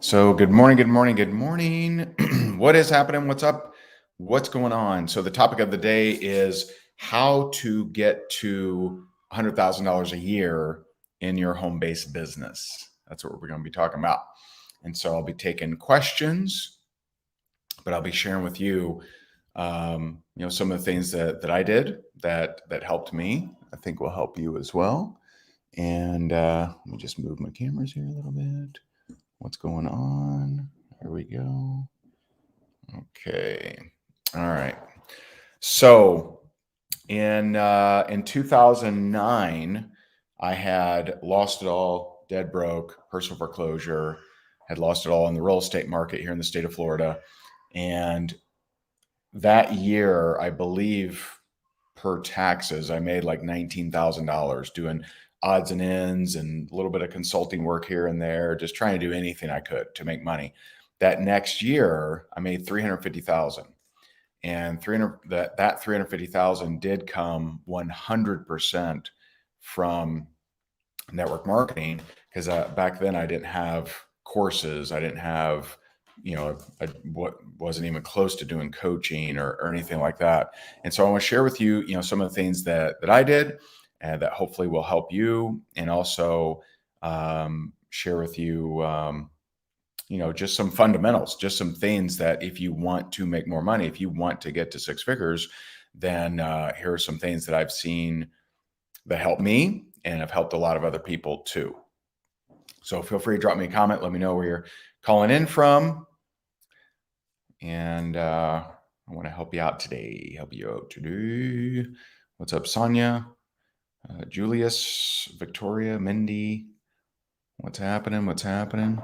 So good morning, good morning, good morning. What is happening? What's up? What's going on? So the topic of the day is how to get to $100,000 a year in your home-based business. That's what we're going to be talking about. And so I'll be taking questions, but I'll be sharing with you, some of the things that I did that helped me. I think will help you as well. And let me just move my cameras here a little bit. What's going on? Here we go. Okay. All right. So in 2009, I had lost it all, dead broke, personal foreclosure, had lost it all in the real estate market here in the state of Florida. And that year, I believe per taxes, I made like $19,000 doing odds and ends and a little bit of consulting work here and there, just trying to do anything I could to make money. That next year, I made 350,000, and 350,000 did come 100% from network marketing, because back then I didn't have courses, I didn't have, what wasn't even close to doing coaching or anything like that. And so I want to share with you, some of the things that I did and that hopefully will help you, and also share with you, just some fundamentals, just some things that if you want to make more money, if you want to get to six figures, then here are some things that I've seen that help me and have helped a lot of other people too. So feel free to drop me a comment. Let me know where you're calling in from. And I want to help you out today. What's up, Sonia? Julius, Victoria, Mindy. What's happening?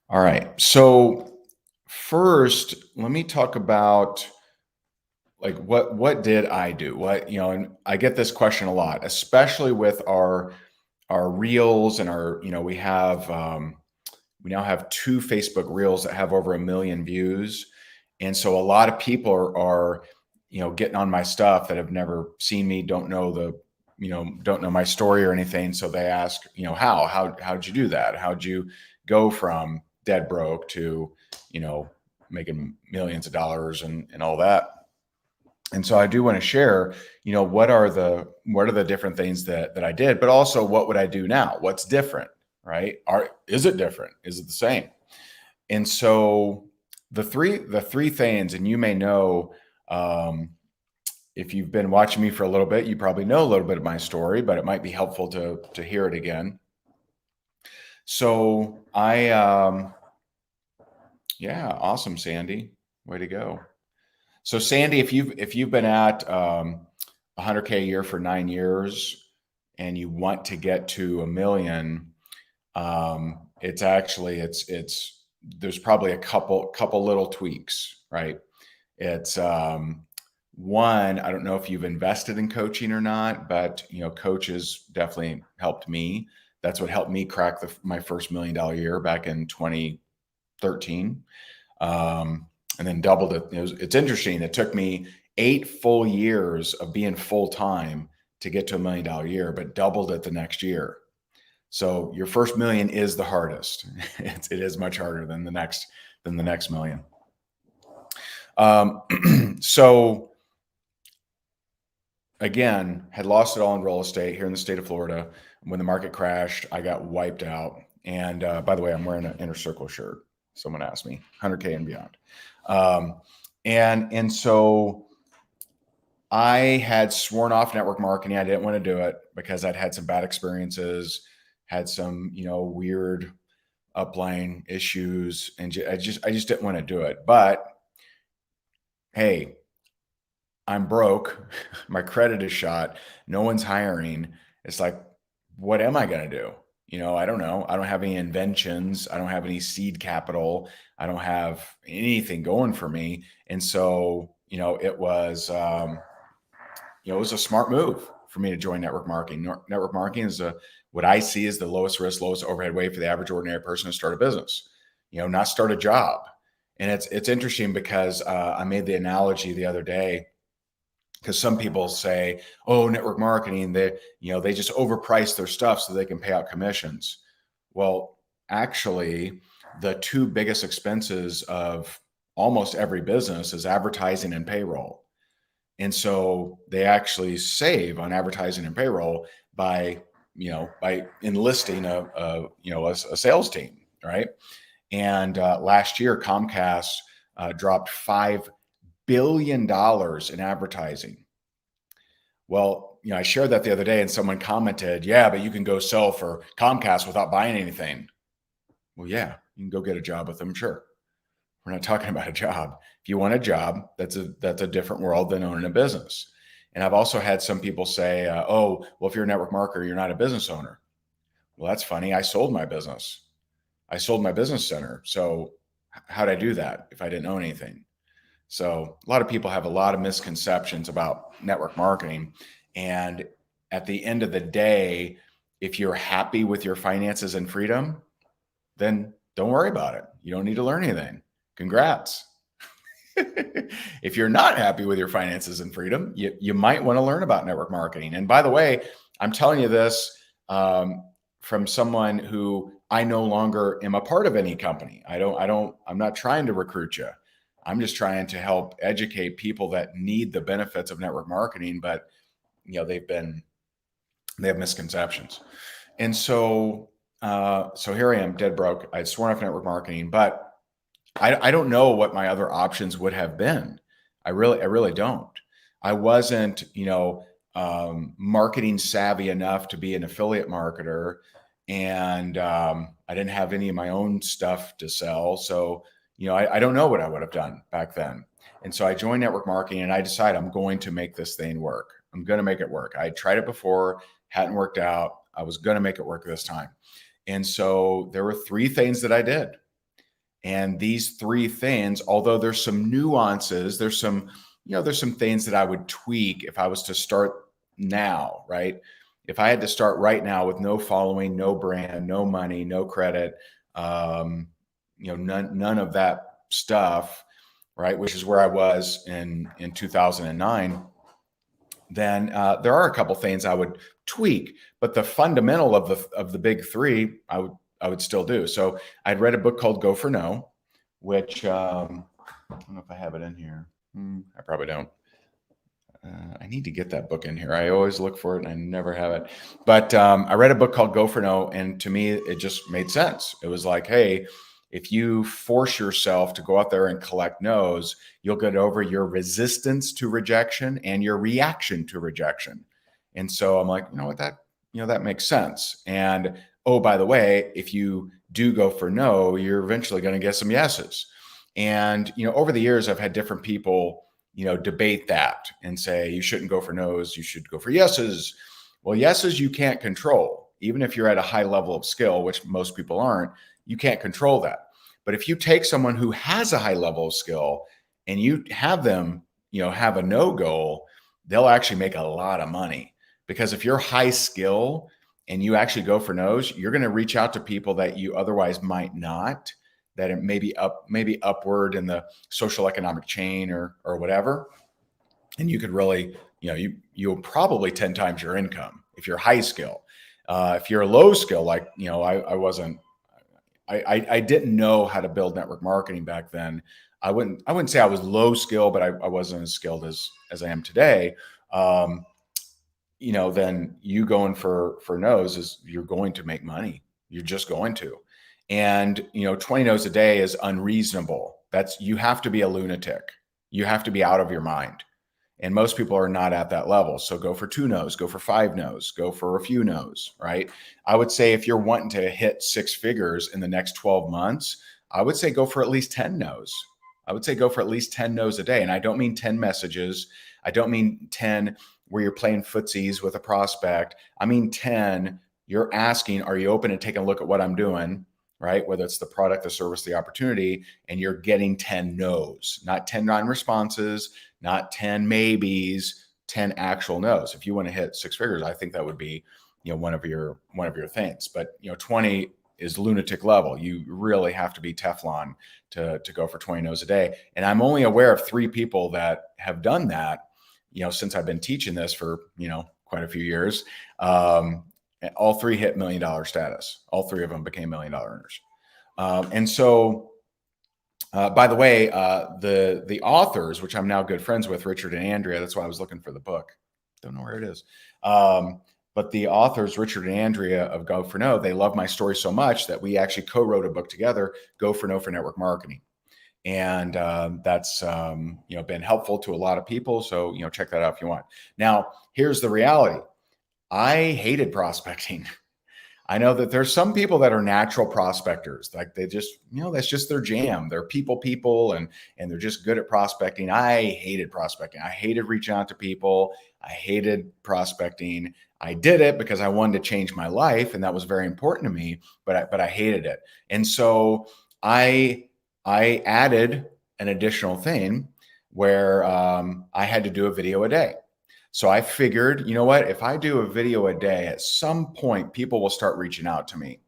All right. So first, let me talk about like what did I do? And I get this question a lot, especially with our reels and our, we now have 2 Facebook reels that have over 1 million views. And so a lot of people are getting on my stuff that have never seen me, don't know my story or anything. So they ask, how'd you do that? How'd you go from dead broke to, making millions of dollars and all that? And so I do want to share, what are the different things that I did, but also what would I do now? What's different, right? Is it different? Is it the same? And so the three things, and you may know, if you've been watching me for a little bit, you probably know a little bit of my story, but it might be helpful to hear it again. So awesome, Sandy, way to go. So Sandy, if you've been at 100K a year for 9 years and you want to get to 1 million, it's there's probably a couple little tweaks, right? It's one, I don't know if you've invested in coaching or not, but coaches definitely helped me. That's what helped me crack my first $1 million year back in 2013. And then doubled it. It's interesting. It took me 8 full years of being full-time to get to $1 million year, but doubled it the next year. So your first million is the hardest. It is much harder than the next million. So again, had lost it all in real estate here in the state of Florida. When the market crashed, I got wiped out. And by the way, I'm wearing an Inner Circle shirt. Someone asked me, 100K and beyond. And so I had sworn off network marketing. I didn't want to do it because I'd had some bad experiences, had some, weird upline issues, and I just didn't want to do it. But hey, I'm broke. My credit is shot. No one's hiring. It's like, what am I going to do? I don't know. I don't have any inventions. I don't have any seed capital. I don't have anything going for me. And so, it was a smart move for me to join network marketing. Network marketing is what I see as the lowest risk, lowest overhead way for the average ordinary person to start a business, not start a job. And it's interesting because I made the analogy the other day, because some people say, oh, network marketing, they just overprice their stuff so they can pay out commissions. Well, actually, the two biggest expenses of almost every business is advertising and payroll. And so they actually save on advertising and payroll by, by enlisting a sales team, right? And last year, Comcast dropped $5 billion in advertising. Well, I shared that the other day and someone commented, yeah, but you can go sell for Comcast without buying anything. Well, yeah, you can go get a job with them. Sure. We're not talking about a job. If you want a job, that's a different world than owning a business. And I've also had some people say, oh, well, if you're a network marketer, you're not a business owner. Well, that's funny. I sold my business. I sold my business center. So how'd I do that if I didn't own anything? So a lot of people have a lot of misconceptions about network marketing. And at the end of the day, if you're happy with your finances and freedom, then don't worry about it. You don't need to learn anything. Congrats. If you're not happy with your finances and freedom, you might want to learn about network marketing. And by the way, I'm telling you this from someone who I no longer am a part of any company. I'm not trying to recruit you. I'm just trying to help educate people that need the benefits of network marketing, but they have misconceptions. And so here I am, dead broke. I'd sworn off network marketing, but I don't know what my other options would have been. I really don't. I wasn't, marketing savvy enough to be an affiliate marketer, and I didn't have any of my own stuff to sell. So, I don't know what I would have done back then. And so I joined network marketing, and I decided I'm going to make this thing work. I'm going to make it work. I tried it before, hadn't worked out. I was going to make it work this time. And so there were three things that I did. And these three things, although there's some nuances, there's some things that I would tweak if I was to start now, right? If I had to start right now with no following, no brand, no money, no credit, none of that stuff, right? Which is where I was in 2009. Then there are a couple things I would tweak, but the fundamental of the big three, I would still do. So I'd read a book called Go for No, which I don't know if I have it in here. I probably don't. I need to get that book in here. I always look for it and I never have it. But I read a book called Go for No, and to me, it just made sense. It was like, hey, if you force yourself to go out there and collect no's, you'll get over your resistance to rejection and your reaction to rejection. And so I'm like, that makes sense. And oh, by the way, if you do go for no, you're eventually going to get some yeses. And, over the years, I've had different people, debate that and say, you shouldn't go for no's, you should go for yeses. Well, yeses you can't control. Even if you're at a high level of skill, which most people aren't, you can't control that. But if you take someone who has a high level of skill and you have them, have a no goal, they'll actually make a lot of money. Because if you're high skill and you actually go for no's, you're going to reach out to people that you otherwise might not, that it may be upward in the social economic chain or whatever. And you could really, you'll probably 10 times your income if you're high skill. If you're low skill, like, I didn't know how to build network marketing back then. I wouldn't say I was low skill, but I wasn't as skilled as I am today. Then you going for no's is you're going to make money. You're just going to. And, 20 no's a day is unreasonable. You have to be a lunatic. You have to be out of your mind. And most people are not at that level. So go for 2 no's, go for 5 no's, go for a few no's, right? I would say if you're wanting to hit 6 figures in the next 12 months, I would say go for at least 10 no's. I would say go for at least 10 no's a day. And I don't mean 10 messages. I don't mean 10 where you're playing footsies with a prospect. I mean 10, you're asking, are you open to taking a look at what I'm doing? Right? Whether it's the product, the service, the opportunity, and you're getting 10 no's, not 10 non-responses, not 10 maybes, 10 actual no's. If you want to hit 6 figures, I think that would be, one of your things. But 20 is lunatic level. You really have to be Teflon to go for 20 no's a day. And I'm only aware of 3 people that have done that, since I've been teaching this for, quite a few years. All three hit $1 million status. All three of them became $1 million earners. And so, by the way, the authors, which I'm now good friends with, Richard and Andrea, that's why I was looking for the book. Don't know where it is. But the authors, Richard and Andrea of Go for No, they love my story so much that we actually co-wrote a book together, Go for No for Network Marketing. And that's been helpful to a lot of people. So check that out if you want. Now, here's the reality. I hated prospecting. I know that there's some people that are natural prospectors, like they just, that's just their jam. They're people, and they're just good at prospecting. I hated prospecting. I hated reaching out to people. I hated prospecting. I did it because I wanted to change my life, and that was very important to me, but I hated it. And so I added an additional thing where I had to do a video a day. So I figured, you know what, if I do a video a day, at some point, people will start reaching out to me.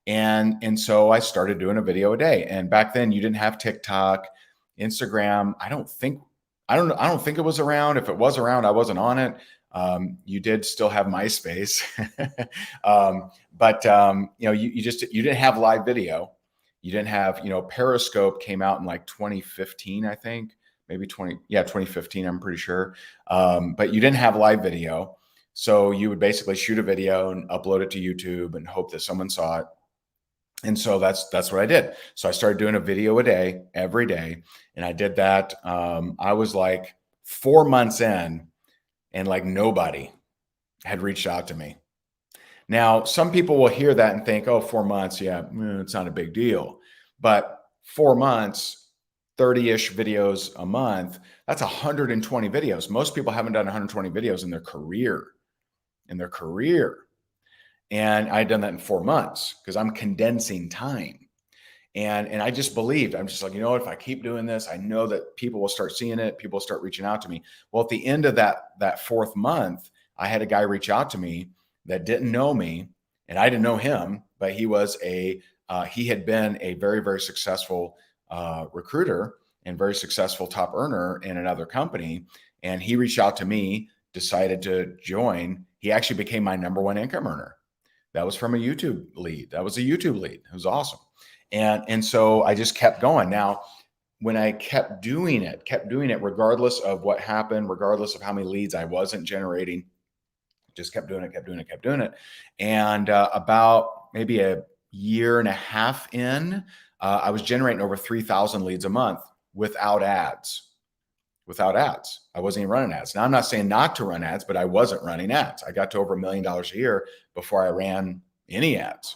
And so I started doing a video a day. And back then you didn't have TikTok, Instagram. I don't think it was around. If it was around, I wasn't on it. You did still have MySpace, but you didn't have live video. You didn't have, Periscope came out in like 2015, I think. Maybe 2015, I'm pretty sure. But you didn't have live video. So you would basically shoot a video and upload it to YouTube and hope that someone saw it. And so that's what I did. So I started doing a video a day, every day. And I did that. I was like 4 months in, and like nobody had reached out to me. Now, some people will hear that and think, oh, 4 months. Yeah, it's not a big deal. But 4 months, 30-ish videos a month, that's 120 videos. Most people haven't done 120 videos in their career. And I had done that in 4 months because I'm condensing time. And I just believed, I'm just like, if I keep doing this, I know that people will start seeing it. People will start reaching out to me. Well, at the end of that fourth month, I had a guy reach out to me that didn't know me, and I didn't know him, but he had been a very, very successful recruiter and very successful top earner in another company. And he reached out to me, decided to join. He actually became my number one income earner. That was from a YouTube lead. It was awesome. And so I just kept going. Now, when I kept doing it, regardless of what happened, regardless of how many leads I wasn't generating, just kept doing it. And about maybe a year and a half in, I was generating over 3,000 leads a month without ads. I wasn't even running ads. Now, I'm not saying not to run ads, but I wasn't running ads. I got to over $1 million a year before I ran any ads.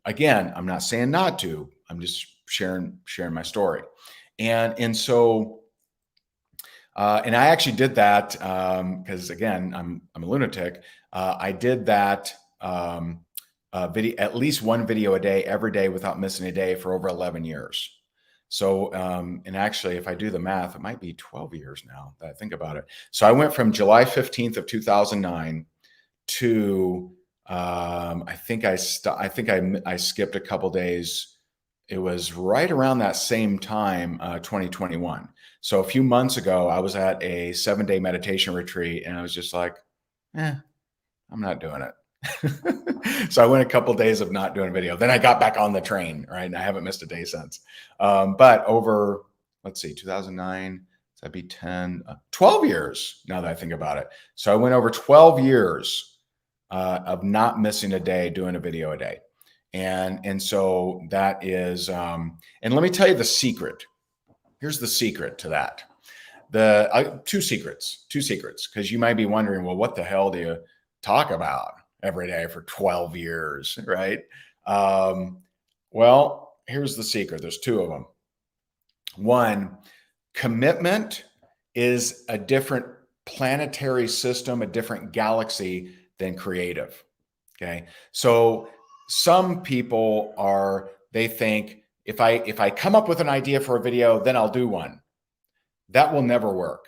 Again, I'm not saying not to. I'm just sharing my story. And so, and I actually did that because again, I'm a lunatic. I did that video, at least one video a day, every day without missing a day for over 11 years. So, and actually, if I do the math, it might be 12 years now that I think about it. So I went from July 15th of 2009 to, I think I skipped a couple days. It was right around that same time, 2021. So a few months ago, I was at a 7-day meditation retreat, and I was just like, I'm not doing it. So I went a couple of days of not doing a video. Then I got back on the train, right? And I haven't missed a day since. But over, 2009, so that'd be 12 years now that I think about it. So I went over 12 years of not missing a day, doing a video a day. And so that is, and let me tell you the secret. Here's the secret to that. Two secrets, because you might be wondering, well, what the hell do you talk about every day for 12 years, right? Well, here's the secret. There's two of them. One, commitment is a different planetary system, a different galaxy than creative. Okay. So some people they think if I come up with an idea for a video, then I'll do one. That will never work.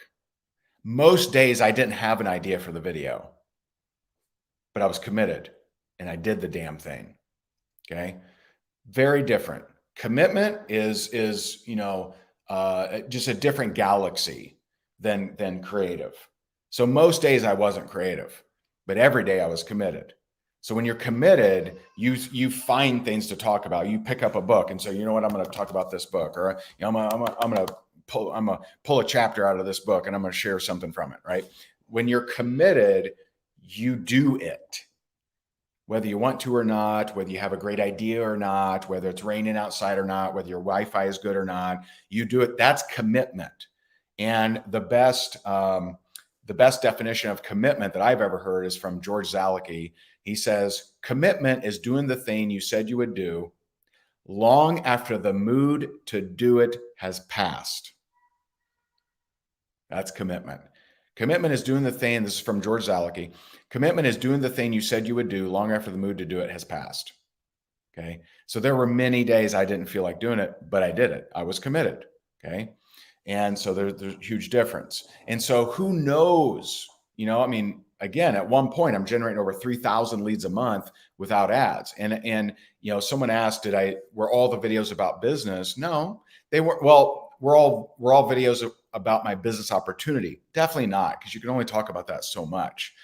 Most days I didn't have an idea for the video, but I was committed and I did the damn thing. Okay. Very different. Commitment is just a different galaxy than creative. So most days I wasn't creative, but every day I was committed. So when you're committed, you find things to talk about. You pick up a book and say, you know what, I'm going to talk about this book, or I'm going to pull a chapter out of this book and I'm going to share something from it, right? When you're committed, you do it. Whether you want to or not, whether you have a great idea or not, whether it's raining outside or not, whether your Wi-Fi is good or not, you do it. That's commitment. And the best definition of commitment that I've ever heard is from George Zalicki. He says, commitment is doing the thing you said you would do long after the mood to do it has passed. That's commitment. Commitment is doing the thing, this is from George Zalicki. Commitment is doing the thing you said you would do long after the mood to do it has passed. Okay. So there were many days I didn't feel like doing it, but I did it. I was committed. Okay. And so there's a huge difference. And so who knows, I mean, again, at one point I'm generating over 3,000 leads a month without ads. And someone asked, were all the videos about business? No, they weren't. Well, we're all videos about my business opportunity. Definitely not, because you can only talk about that so much.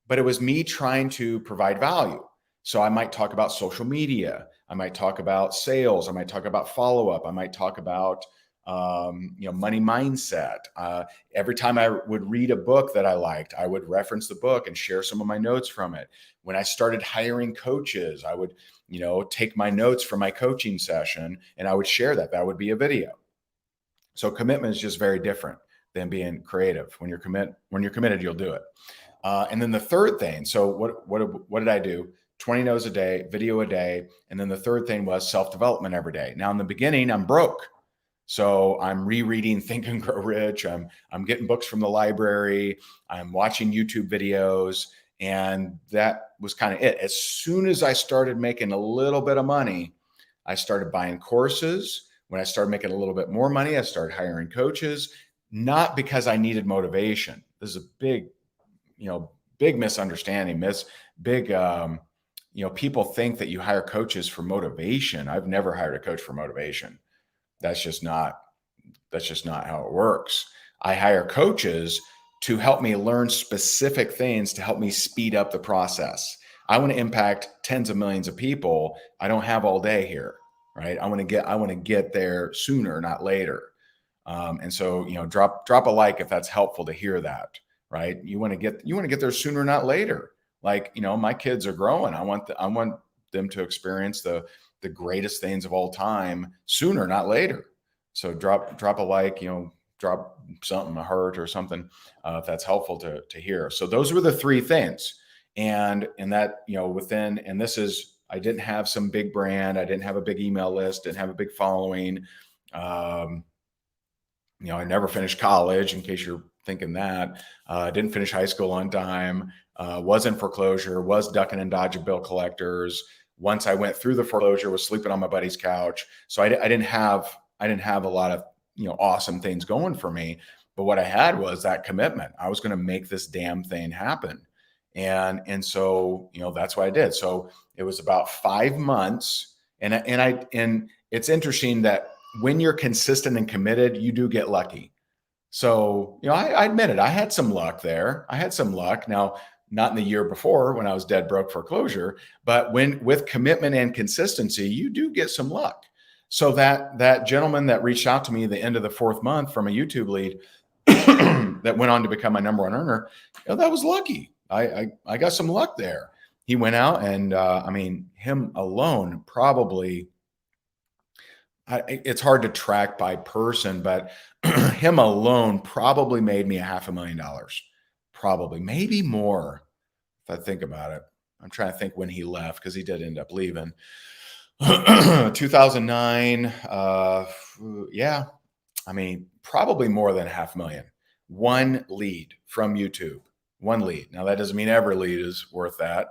But it was me trying to provide value. So I might talk about social media. I might talk about sales. I might talk about follow-up. I might talk about money mindset. Every time I would read a book that I liked, I would reference the book and share some of my notes from it. When I started hiring coaches, I would, take my notes from my coaching session and I would share that. That would be a video. So commitment is just very different than being creative. When you're committed, you'll do it. And then the third thing. So what did I do? 20 no's a day, video a day. And then the third thing was self-development every day. Now in the beginning, I'm broke. So I'm rereading Think and Grow Rich. I'm getting books from the library. I'm watching YouTube videos. And that was kind of it. As soon as I started making a little bit of money, I started buying courses. When I started making a little bit more money, I started hiring coaches, not because I needed motivation. This is a big misunderstanding. People think that you hire coaches for motivation. I've never hired a coach for motivation. That's just not how it works. I hire coaches to help me learn specific things to help me speed up the process. I want to impact tens of millions of people. I don't have all day here, right? I want to get there sooner, not later. And so, drop a like if that's helpful to hear that, right? You want to get there sooner, not later. Like, my kids are growing. I want them to experience the greatest things of all time sooner, not later. So drop a like, drop something, a heart or something, if that's helpful to hear. So those were the three things. And that, and this is, I didn't have some big brand. I didn't have a big email list, didn't have a big following. I never finished college, in case you're thinking that. Didn't finish high school on time. Was in foreclosure, was ducking and dodging bill collectors. Once I went through the foreclosure, was sleeping on my buddy's couch. So I didn't have a lot of, awesome things going for me. But what I had was that commitment. I was going to make this damn thing happen. And so, that's what I did. So it was about 5 months. And it's interesting that when you're consistent and committed, you do get lucky. So, I admit it. I had some luck there. I had some luck. Now, not in the year before when I was dead broke foreclosure, but with commitment and consistency, you do get some luck. So that gentleman that reached out to me at the end of the 4th month from a YouTube lead that went on to become my number one earner, that was lucky. I got some luck there. He went out and, him alone probably, it's hard to track by person, but him alone probably made me $500,000. Probably, maybe more if I think about it. I'm trying to think when he left, because he did end up leaving. 2009. Yeah. Probably more than $500,000. One lead from YouTube. One lead. Now that doesn't mean every lead is worth that.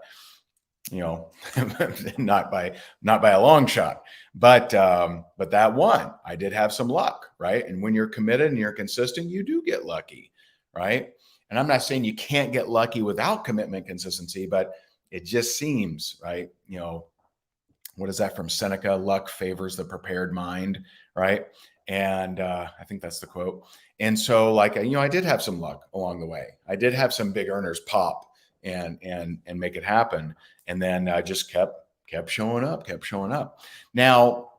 Not by a long shot, but that one, I did have some luck, right? And when you're committed and you're consistent, you do get lucky, right? And I'm not saying you can't get lucky without commitment, consistency, but it just seems, right? What is that from Seneca? Luck favors the prepared mind, right? And I think that's the quote. And so, I did have some luck along the way. I did have some big earners pop and make it happen. And then I just kept showing up. Now,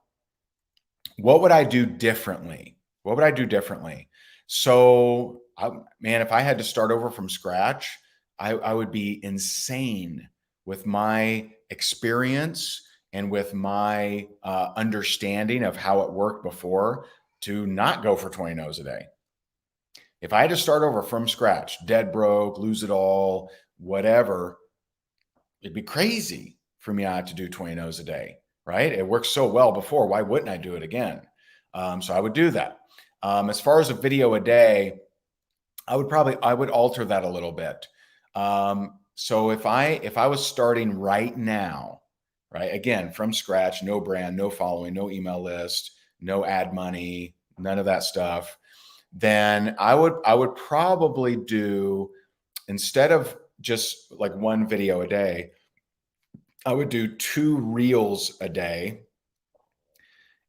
what would I do differently? So, man, if I had to start over from scratch, I would be insane with my experience and with my understanding of how it worked before to not go for 20 no's a day. If I had to start over from scratch, dead broke, lose it all, whatever, it'd be crazy for me not to do 20 no's a day, right? It worked so well before. Why wouldn't I do it again? So I would do that. As far as a video a day, I would alter that a little bit. So if I was starting right now, right, again, from scratch, no brand, no following, no email list, no ad money, none of that stuff, then I would probably do, instead of just like one video a day, I would do 2 reels a day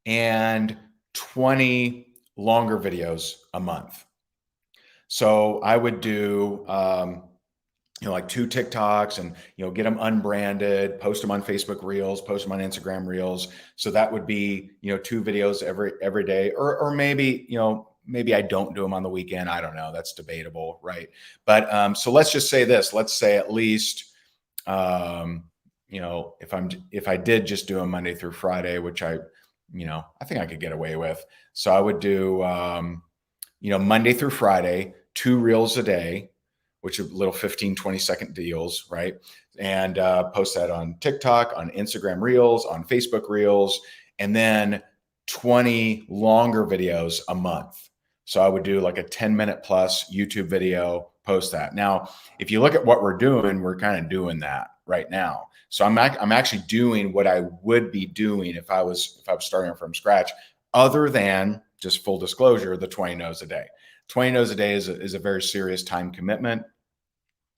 and 20 longer videos a month. So I would do, like 2 TikToks and, get them unbranded, post them on Facebook Reels, post them on Instagram Reels. So that would be, 2 videos every day, or maybe, maybe I don't do them on the weekend. I don't know. That's debatable, right? But so let's just say this. Let's say at least, if I did just do them Monday through Friday, which I think I could get away with. So I would do, Monday through Friday, 2 reels a day, which are little 15, 20-second deals, right? And post that on TikTok, on Instagram Reels, on Facebook Reels, and then 20 longer videos a month. So I would do like a 10-minute plus YouTube video, post that. Now, if you look at what we're doing, we're kind of doing that right now. So I'm actually doing what I would be doing if I was starting from scratch, other than, just full disclosure, the 20 no's a day. 20 no's a day is a very serious time commitment.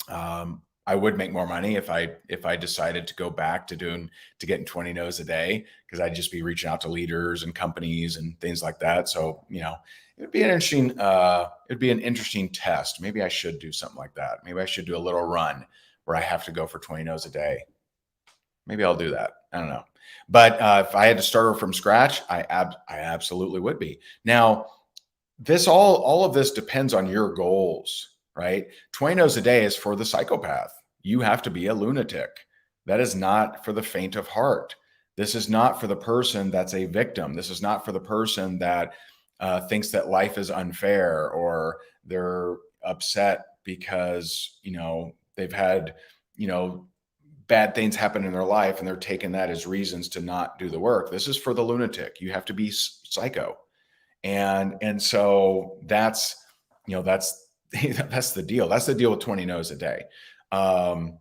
I would make more money if I decided to go back to getting 20 no's a day, because I'd just be reaching out to leaders and companies and things like that. So, it'd be an interesting test. Maybe I should do something like that. Maybe I should do a little run where I have to go for 20 no's a day. Maybe I'll do that. I don't know. But if I had to start over from scratch, I absolutely would be. Now, all of this depends on your goals, right? 20 no's a day is for the psychopath. You have to be a lunatic. That is not for the faint of heart. This is not for the person that's a victim. This is not for the person that thinks that life is unfair, or they're upset because, they've had, bad things happen in their life and they're taking that as reasons to not do the work. This is for the lunatic. You have to be psycho. And so that's the deal. That's the deal with 20 no's a day. So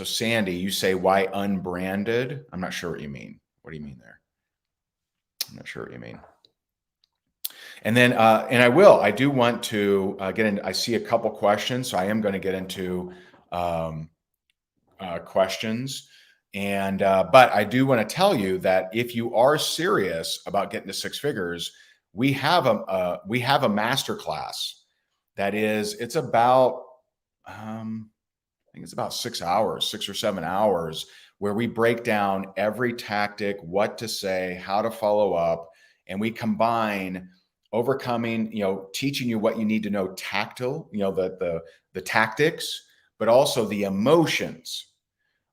Sandy, you say, why unbranded? I'm not sure what you mean. What do you mean there? I'm not sure what you mean. And then, I do want to get in. I see a couple questions, so I am going to get into questions. But I do want to tell you that if you are serious about getting to 6 figures, we have a masterclass that it's about, I think it's about 6 or 7 hours, where we break down every tactic, what to say, how to follow up, and we combine overcoming, teaching you what you need to know tactile, the tactics, but also the emotions,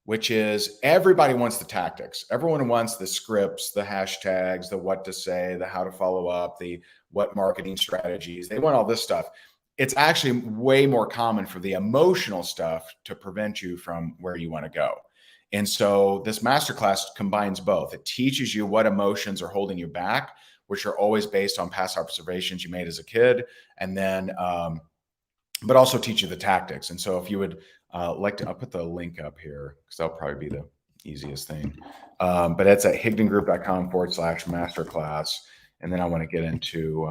which is, everybody wants the tactics. Everyone wants the scripts, the hashtags, the what to say, the how to follow up, the what marketing strategies. They want all this stuff. It's actually way more common for the emotional stuff to prevent you from where you want to go. And so this masterclass combines both. It teaches you what emotions are holding you back, which are always based on past observations you made as a kid, and then, but also teach you the tactics. And so if you would like to, I'll put the link up here because that'll probably be the easiest thing. But it's at higdongroup.com/masterclass. And then I want to get into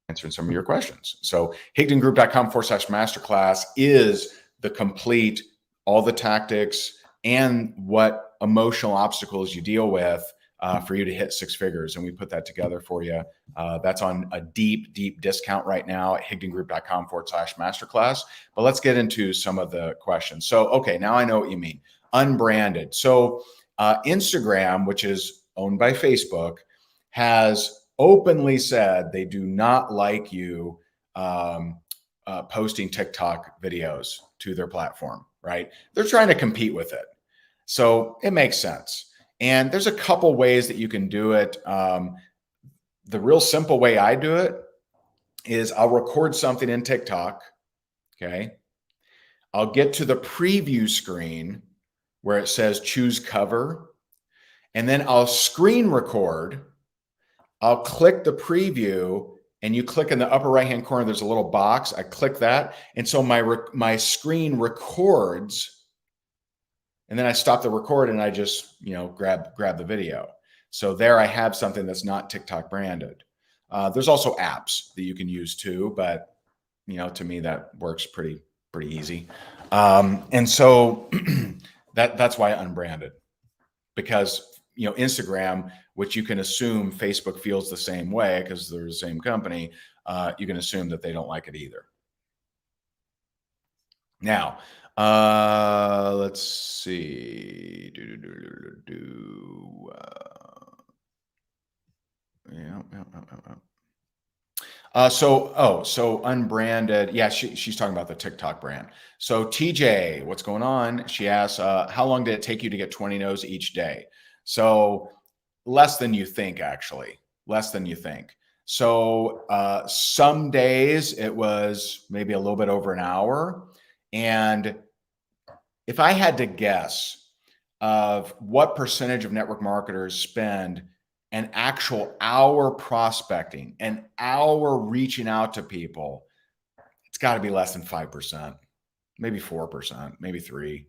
answering some of your questions. So higdongroup.com/masterclass is the complete, all the tactics and what emotional obstacles you deal with for you to hit 6 figures. And we put that together for you. That's on a deep, deep discount right now at higdongroup.com/masterclass. But let's get into some of the questions. So, okay, now I know what you mean. Unbranded. So Instagram, which is owned by Facebook, has openly said they do not like you posting TikTok videos to their platform, right? They're trying to compete with it. So it makes sense. And there's a couple ways that you can do it. The real simple way I do it is I'll record something in TikTok. Okay. I'll get to the preview screen where it says choose cover. And then I'll screen record. I'll click the preview, and you click in the upper right-hand corner, there's a little box. I click that. And so my screen records, and then I stop the record and I just, grab the video. So there I have something that's not TikTok branded. There's also apps that you can use too, but to me that works pretty easy. And so that's why unbranded, because Instagram, which you can assume Facebook feels the same way because they're the same company, you can assume that they don't like it either. Now, let's see. So unbranded. Yeah, she's talking about the TikTok brand. So TJ, what's going on? She asks, how long did it take you to get 20 no's each day? So less than you think, actually, less than you think. So some days it was maybe a little bit over an hour. And if I had to guess of what percentage of network marketers spend an actual hour prospecting, an hour reaching out to people, it's got to be less than 5%, maybe 4%, maybe 3%.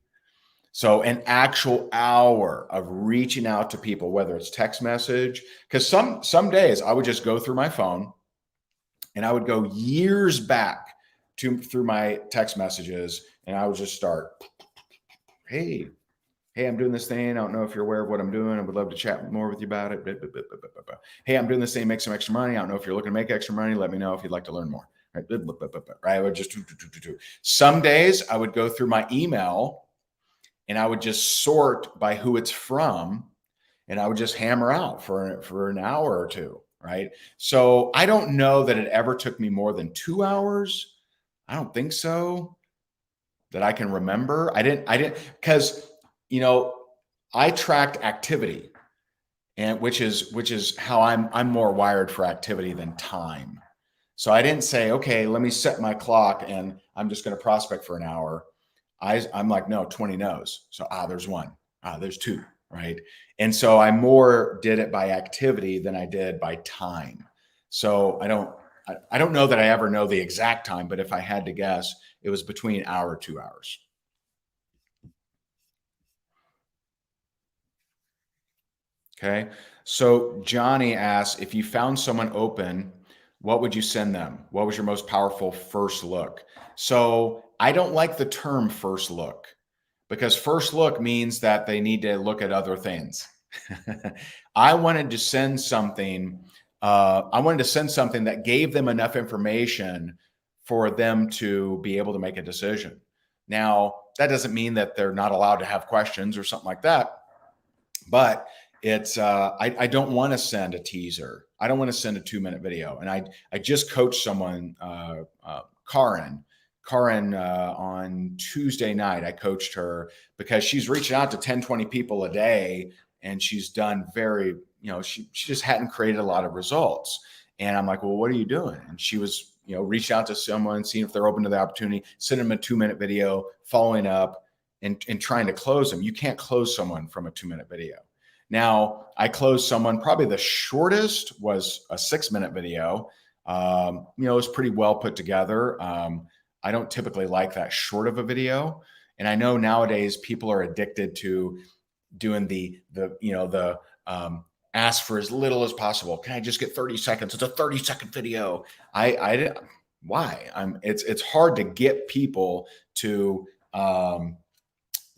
So an actual hour of reaching out to people, whether it's text message, because some days I would just go through my phone and I would go years back through my text messages, and I would just start, hey, I'm doing this thing. I don't know if you're aware of what I'm doing. I would love to chat more with you about it. Hey, I'm doing this thing, make some extra money. I don't know if you're looking to make extra money. Let me know if you'd like to learn more. Right? I would just Some days I would go through my email and I would just sort by who it's from, and I would just hammer out for an hour or two, right? So I don't know that it ever took me more than 2 hours. I don't think so, that I can remember. I didn't, because I tracked activity, and which is how I'm more wired for activity than time. So I didn't say, okay, let me set my clock and I'm just going to prospect for an hour. I'm like, no, 20 no's. So, there's 1, there's 2, right? And so I more did it by activity than I did by time. So I don't know that I ever know the exact time, but if I had to guess, it was between an hour or 2 hours. Okay. So Johnny asks, if you found someone open, what would you send them? What was your most powerful first look? So I don't like the term first look, because first look means that they need to look at other things. I wanted to send something. That gave them enough information for them to be able to make a decision. Now, that doesn't mean that they're not allowed to have questions or something like that, but it's I don't want to send a teaser. I don't want to send a 2-minute video. And I just coached someone, Karin, on Tuesday night. I coached her because she's reaching out to 10, 20 people a day, and she's done she just hadn't created a lot of results. And I'm like, well, what are you doing? And she was, reaching out to someone, seeing if they're open to the opportunity, sending them a 2-minute video, following up and trying to close them. You can't close someone from a 2-minute video. Now, I closed someone, probably the shortest was a 6-minute video. It was pretty well put together. I don't typically like that short of a video. And I know nowadays people are addicted to doing the ask for as little as possible. Can I just get 30 seconds? It's a 30-second video. Why? It's hard to get people to,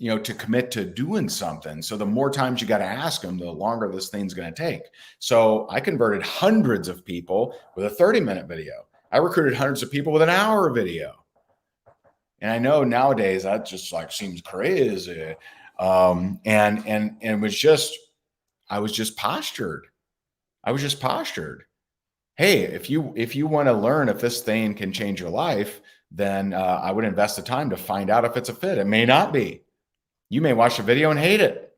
to commit to doing something. So the more times you got to ask them, the longer this thing's going to take. So I converted hundreds of people with a 30-minute video. I recruited hundreds of people with an hour video. And I know nowadays that just like seems crazy. And it was just, I was just postured. Hey, if you want to learn if this thing can change your life, then I would invest the time to find out if it's a fit. It may not be. You may watch the video and hate it.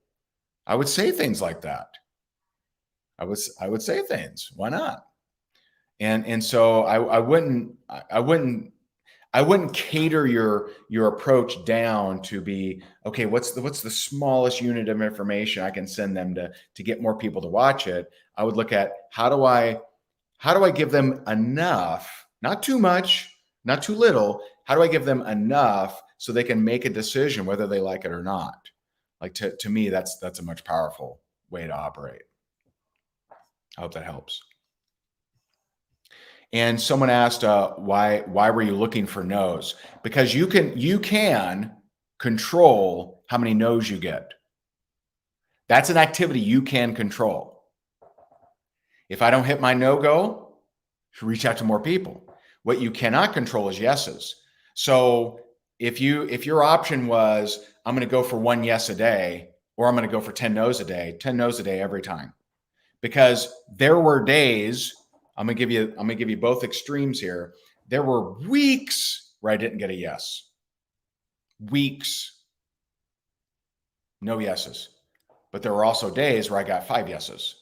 I would say things like that. I would say things. Why not? And so I wouldn't cater your approach down to be, okay, what's the smallest unit of information I can send them to get more people to watch it. I would look at how do I give them enough, not too much, not too little. How do I give them enough so they can make a decision whether they like it or not? Like to me, that's a much powerful way to operate. I hope that helps. And someone asked, why were you looking for no's? Because you can control how many no's you get. That's an activity you can control. If I don't hit my no goal, reach out to more people. What you cannot control is yeses. So if your option was, I'm going to go for 1 yes a day, or I'm going to go for 10 no's a day, 10 no's a day every time. Because there were days, I'm going to give you both extremes here. There were weeks where I didn't get a yes. Weeks. No yeses. But there were also days where I got 5 yeses.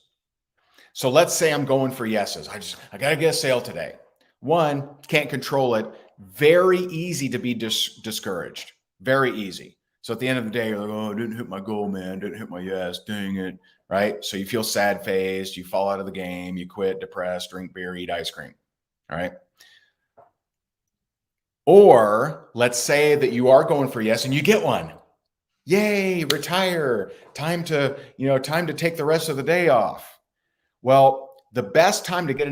So let's say I'm going for yeses. I got to get a sale today. 1, can't control it. Very easy to be discouraged. Very easy. So at the end of the day, you're like, oh, I didn't hit my goal, man. Didn't hit my yes. Dang it. Right? So you feel sad-faced. You fall out of the game. You quit, depressed, drink beer, eat ice cream. All right? Or let's say that you are going for yes and you get one. Yay, retire. Time to take the rest of the day off. Well, the best time to get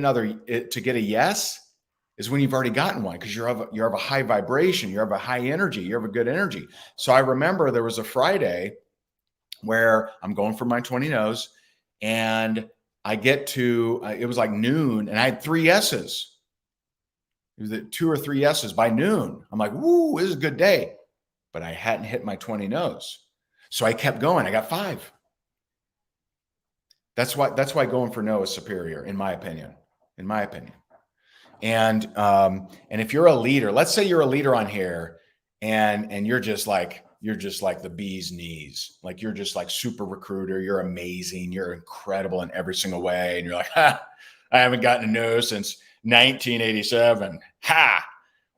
a yes is when you've already gotten one, because you have a high vibration, you have a high energy, you have a good energy. So I remember there was a Friday where I'm going for my 20 no's, and I get to it was like noon, and I had 3 yeses. It was 2 or 3 yeses by noon. I'm like, woo, this is a good day. But I hadn't hit my 20 no's. So I kept going. I got 5. That's why going for no is superior, in my opinion. And if you're a leader, let's say you're a leader on here, and you're just like the bee's knees. Like you're just like super recruiter. You're amazing. You're incredible in every single way. And you're like, I haven't gotten a no since 1987. Ha!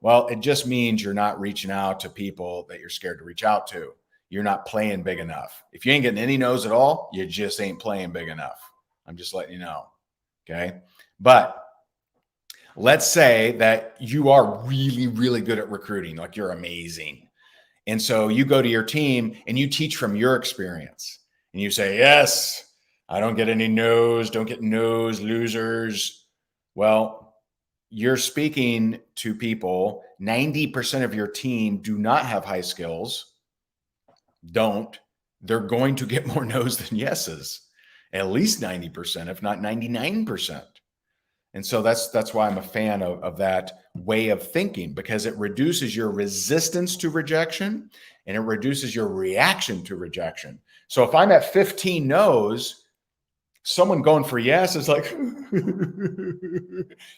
Well, it just means you're not reaching out to people that you're scared to reach out to. You're not playing big enough. If you ain't getting any no's at all, you just ain't playing big enough. I'm just letting you know. Okay. But let's say that you are really, really good at recruiting, like you're amazing. And so you go to your team and you teach from your experience and you say, yes, I don't get any no's, don't get no's, losers. Well, you're speaking to people. 90% of your team do not have high skills. They're going to get more no's than yeses, at least 90%, if not 99%. And so that's why I'm a fan of that way of thinking, because it reduces your resistance to rejection and it reduces your reaction to rejection. So if I'm at 15 no's, someone going for yes is like,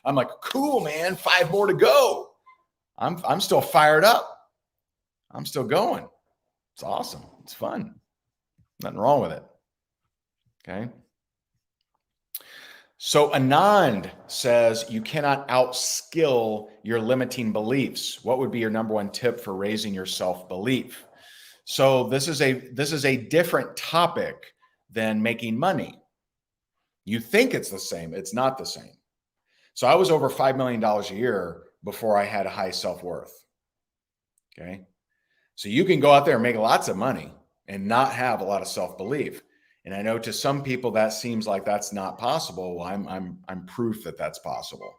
I'm like, cool, man, 5 more to go. I'm still fired up. I'm still going. It's awesome. It's fun. Nothing wrong with it. Okay. So Anand says you cannot outskill your limiting beliefs. What would be your number 1 tip for raising your self-belief? So this is a different topic than making money. You think it's the same. It's not the same. So I was over $5 million a year before I had a high self-worth. Okay. So you can go out there and make lots of money and not have a lot of self-belief. And I know to some people that seems like that's not possible. Well, I'm proof that that's possible.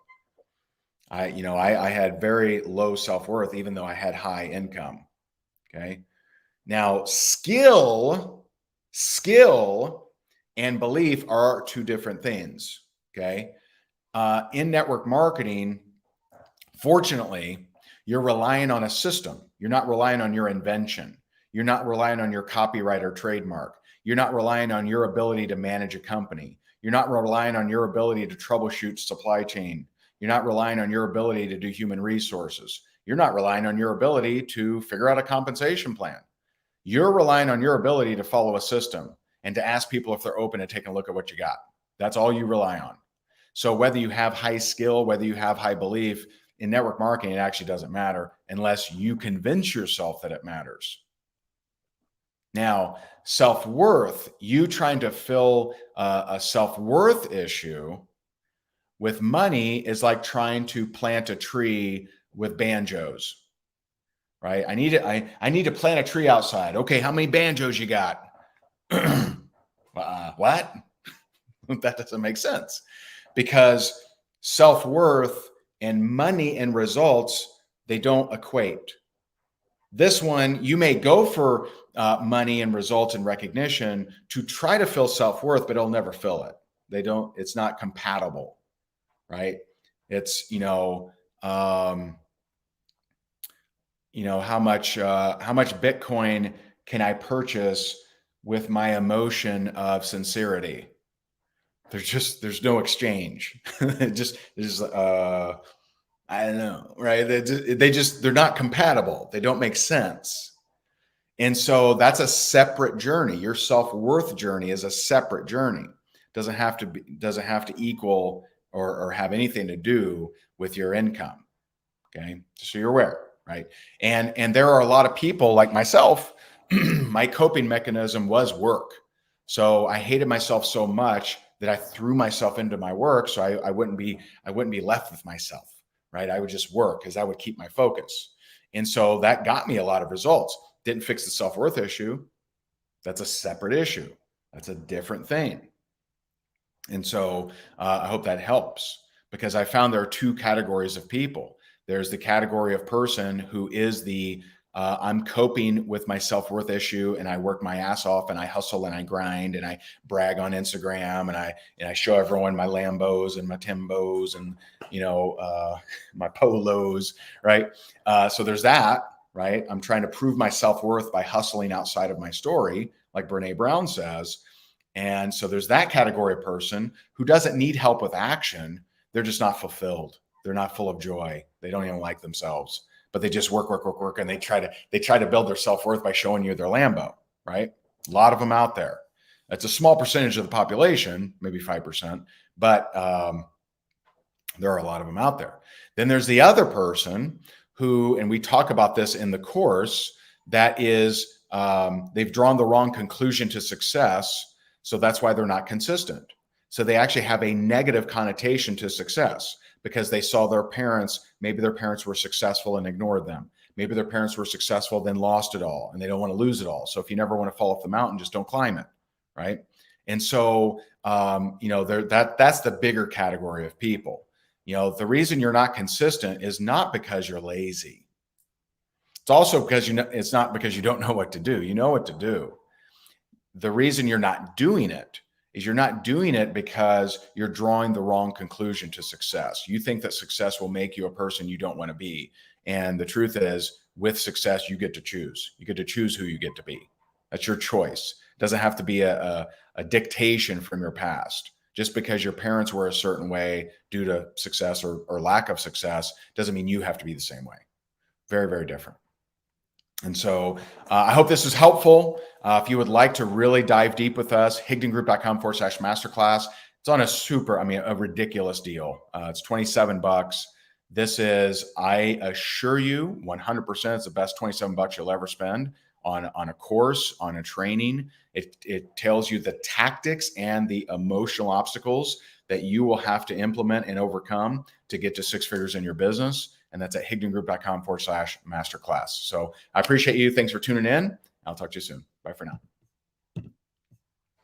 I had very low self-worth, even though I had high income. Okay. Now, skill and belief are two different things. Okay. In network marketing, fortunately, you're relying on a system. You're not relying on your invention. You're not relying on your copyright or trademark. You're not relying on your ability to manage a company. You're not relying on your ability to troubleshoot supply chain. You're not relying on your ability to do human resources. You're not relying on your ability to figure out a compensation plan. You're relying on your ability to follow a system and to ask people if they're open to taking a look at what you got. That's all you rely on. So whether you have high skill, whether you have high belief, in network marketing, it actually doesn't matter unless you convince yourself that it matters. Now, self-worth, you trying to fill a self-worth issue with money is like trying to plant a tree with banjos, right? I need to plant a tree outside. Okay, how many banjos you got? What? That doesn't make sense, because self-worth and money and results, they don't equate. This one, you may go for money and results and recognition to try to fill self-worth, but it'll never fill it. It's not compatible, right? It's, how much Bitcoin can I purchase with my emotion of sincerity? There's no exchange. I don't know, right? They're not compatible. They don't make sense. And so that's a separate journey. Your self-worth journey is a separate journey. Doesn't have to equal or have anything to do with your income. Okay. Just so you're aware, right? And there are a lot of people like myself, my coping mechanism was work. So I hated myself so much that I threw myself into my work. So I wouldn't be left with myself, right? I would just work because I would keep my focus. And so that got me a lot of results. Didn't fix the self-worth issue. That's a separate issue. That's a different thing. And so I hope that helps, because I found there are two categories of people. There's the category of person who is I'm coping with my self-worth issue, and I work my ass off, and I hustle and I grind and I brag on Instagram, and I show everyone my Lambos and my Timbos and my Polos, right? So there's that, right? I'm trying to prove my self-worth by hustling outside of my story, like Brene Brown says. And so there's that category of person who doesn't need help with action. They're just not fulfilled. They're not full of joy. They don't even like themselves, but they just work, and they try to build their self-worth by showing you their Lambo, right? A lot of them out there. That's a small percentage of the population, maybe 5%, but there are a lot of them out there. Then there's the other person who, and we talk about this in the course, that is, they've drawn the wrong conclusion to success. So that's why they're not consistent. So they actually have a negative connotation to success, because they saw maybe their parents were successful and ignored them. Maybe their parents were successful, then lost it all, and they don't want to lose it all. So if you never want to fall off the mountain, just don't climb it, right? And so, that's the bigger category of people. The reason you're not consistent is not because you're lazy. It's also because it's not because you don't know what to do. You know what to do. The reason you're not doing it is you're not doing it because you're drawing the wrong conclusion to success. You think that success will make you a person you don't want to be. And the truth is, with success, you get to choose. You get to choose who you get to be. That's your choice. It doesn't have to be a dictation from your past. Just because your parents were a certain way due to success or lack of success doesn't mean you have to be the same way. Very, very different. And so I hope this is helpful. If you would like to really dive deep with us, higdongroup.com/masterclass. It's on a ridiculous deal. It's $27. This is, I assure you, 100% it's the best $27 you'll ever spend on a course, on a training. It tells you the tactics and the emotional obstacles that you will have to implement and overcome to get to six figures in your business. And that's at higdongroup.com/masterclass. So I appreciate you. Thanks for tuning in. I'll talk to you soon. Bye for now.